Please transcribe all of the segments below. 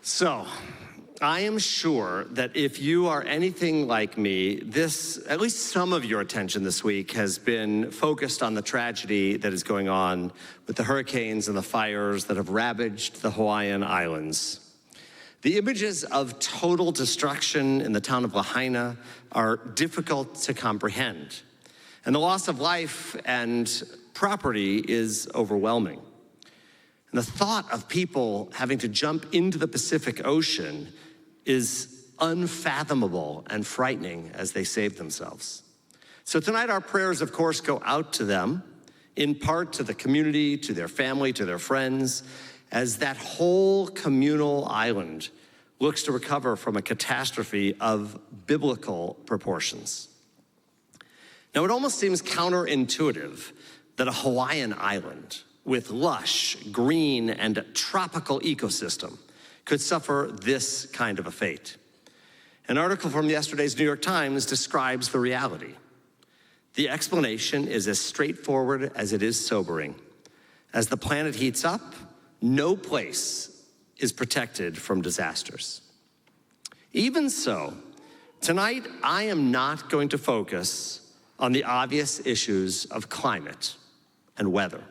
So, I am sure that if you are anything like me, at least some of your attention this week has been focused on the tragedy that is going on with the hurricanes and the fires that have ravaged the Hawaiian Islands. The images of total destruction in the town of Lahaina are difficult to comprehend, and the loss of life and property is overwhelming. And the thought of people having to jump into the Pacific Ocean is unfathomable and frightening as they save themselves. So tonight our prayers, of course, go out to them, in part to the community, to their family, to their friends, as that whole communal island looks to recover from a catastrophe of biblical proportions. Now, it almost seems counterintuitive that a Hawaiian island with lush, green, and tropical ecosystem could suffer this kind of a fate. An article from yesterday's New York Times describes the reality. The explanation is as straightforward as it is sobering. As the planet heats up, no place is protected from disasters. Even so, tonight I am not going to focus on the obvious issues of climate and weather.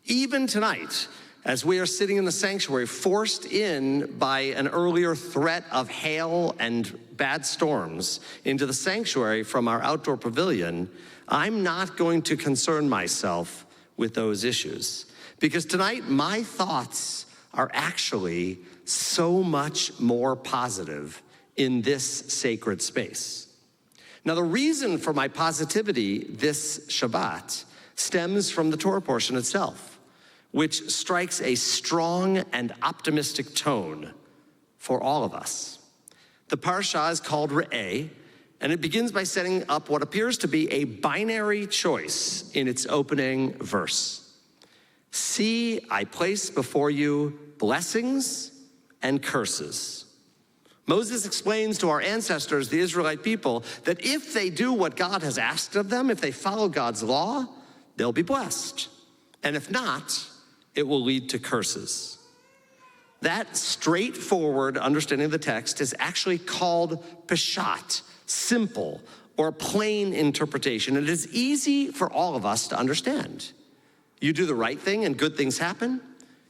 Even tonight, as we are sitting in the sanctuary, forced in by an earlier threat of hail and bad storms into the sanctuary from our outdoor pavilion, I'm not going to concern myself with those issues. Because tonight, my thoughts are actually so much more positive in this sacred space. Now, the reason for my positivity this Shabbat stems from the Torah portion itself, which strikes a strong and optimistic tone for all of us. The parsha is called Re'eh, and it begins by setting up what appears to be a binary choice in its opening verse. See, I place before you blessings and curses. Moses explains to our ancestors, the Israelite people, that if they do what God has asked of them, if they follow God's law, they'll be blessed. And if not, it will lead to curses. That straightforward understanding of the text is actually called peshat, simple or plain interpretation. It is easy for all of us to understand. You do the right thing and good things happen.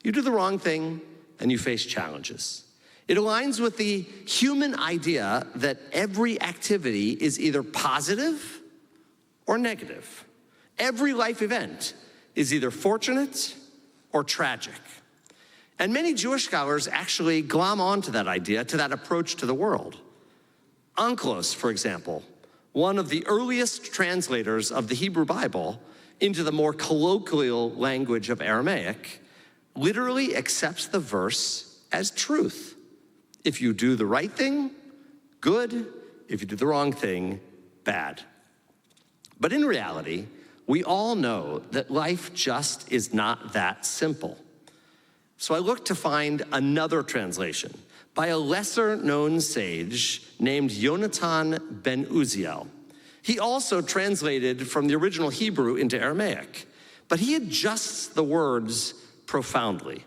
You do the wrong thing and you face challenges. It aligns with the human idea that every activity is either positive or negative. Every life event is either fortunate or tragic. And many Jewish scholars actually glom onto that idea, to that approach to the world. Onkelos, for example, one of the earliest translators of the Hebrew Bible into the more colloquial language of Aramaic, literally accepts the verse as truth. If you do the right thing, good. If you do the wrong thing, bad. But in reality, we all know that life just is not that simple. So I looked to find another translation by a lesser-known sage named Yonatan ben Uziel. He also translated from the original Hebrew into Aramaic, but he adjusts the words profoundly.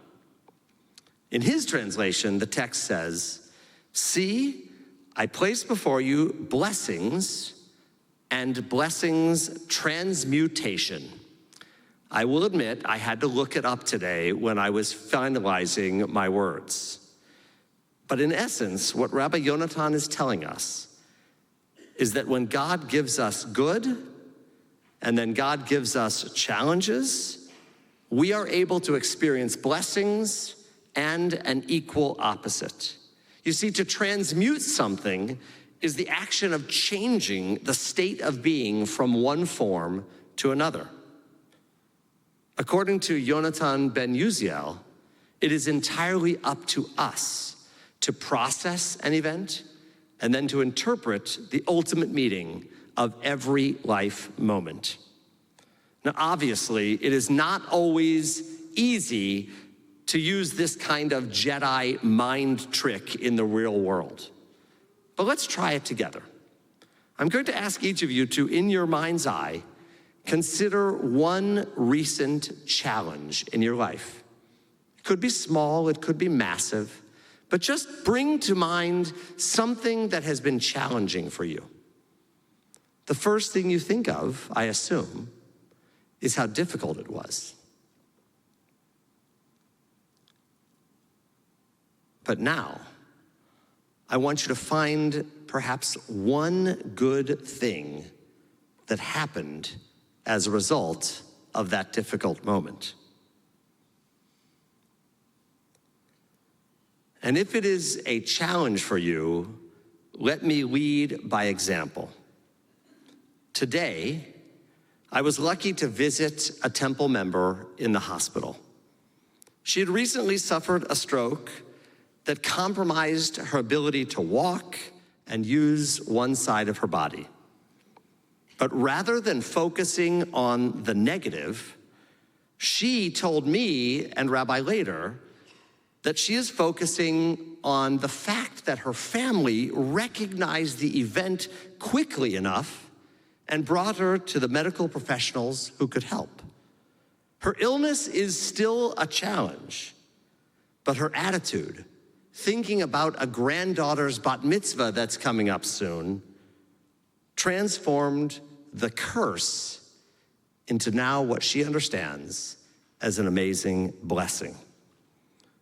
In his translation, the text says, "See, I place before you blessings and blessings transmutation." I will admit I had to look it up today when I was finalizing my words. But in essence, what Rabbi Yonatan is telling us is that when God gives us good and then God gives us challenges, we are able to experience blessings and an equal opposite. You see, to transmute something is the action of changing the state of being from one form to another. According to Yonatan ben Uziel, it is entirely up to us to process an event and then to interpret the ultimate meaning of every life moment. Now, obviously, it is not always easy to use this kind of Jedi mind trick in the real world. But let's try it together. I'm going to ask each of you to, in your mind's eye, consider one recent challenge in your life. It could be small, it could be massive, but just bring to mind something that has been challenging for you. The first thing you think of, I assume, is how difficult it was. But now, I want you to find perhaps one good thing that happened as a result of that difficult moment. And if it is a challenge for you, let me lead by example. Today, I was lucky to visit a temple member in the hospital. She had recently suffered a stroke that compromised her ability to walk and use one side of her body. But rather than focusing on the negative, she told me and Rabbi later that she is focusing on the fact that her family recognized the event quickly enough and brought her to the medical professionals who could help. Her illness is still a challenge, but her attitude, thinking about a granddaughter's bat mitzvah that's coming up soon, transformed the curse into now what she understands as an amazing blessing.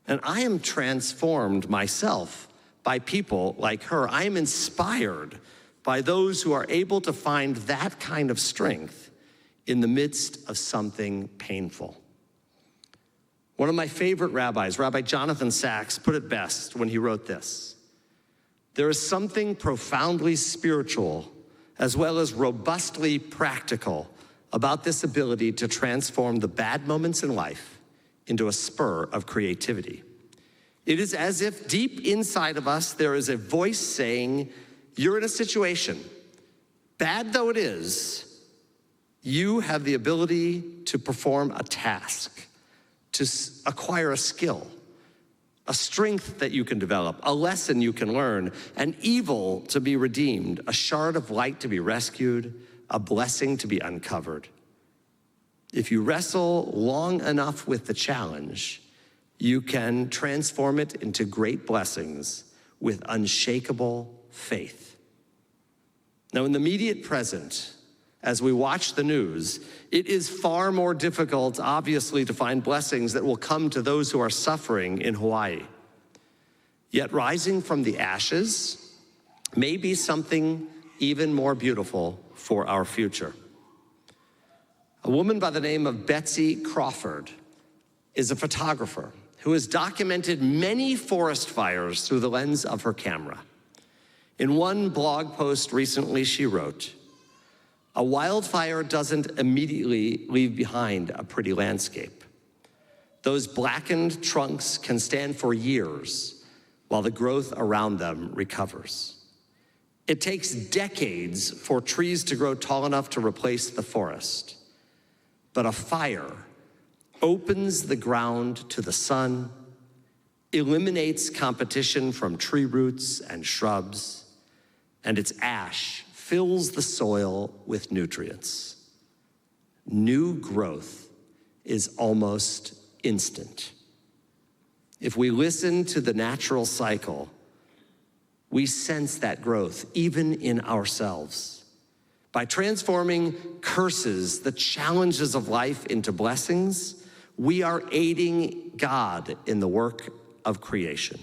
And I am transformed myself by people like her. I am inspired by those who are able to find that kind of strength in the midst of something painful. One of my favorite rabbis, Rabbi Jonathan Sacks, put it best when he wrote this: "There is something profoundly spiritual as well as robustly practical about this ability to transform the bad moments in life into a spur of creativity. It is as if deep inside of us there is a voice saying, you're in a situation, bad though it is, you have the ability to perform a task, to acquire a skill, a strength that you can develop, a lesson you can learn, an evil to be redeemed, a shard of light to be rescued, a blessing to be uncovered. If you wrestle long enough with the challenge, you can transform it into great blessings with unshakable faith." Now, in the immediate present, as we watch the news, it is far more difficult, obviously, to find blessings that will come to those who are suffering in Hawaii. Yet rising from the ashes may be something even more beautiful for our future. A woman by the name of Betsy Crawford is a photographer who has documented many forest fires through the lens of her camera. In one blog post recently, she wrote, "A wildfire doesn't immediately leave behind a pretty landscape. Those blackened trunks can stand for years while the growth around them recovers. It takes decades for trees to grow tall enough to replace the forest. But a fire opens the ground to the sun, eliminates competition from tree roots and shrubs, and its ash fills the soil with nutrients. New growth is almost instant. If we listen to the natural cycle, we sense that growth even in ourselves. By transforming curses, the challenges of life, into blessings, we are aiding God in the work of creation."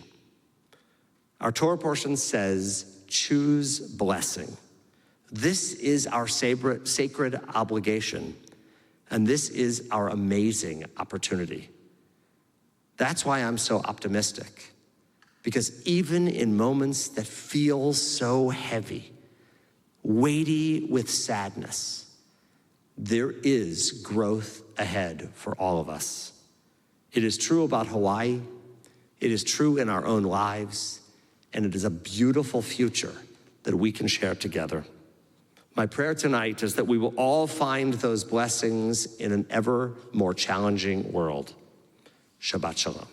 Our Torah portion says, choose blessing. This is our sacred obligation, and this is our amazing opportunity. That's why I'm so optimistic, because even in moments that feel so heavy, weighty with sadness, there is growth ahead for all of us. It is true about Hawaii, it is true in our own lives, and it is a beautiful future that we can share together. My prayer tonight is that we will all find those blessings in an ever more challenging world. Shabbat Shalom.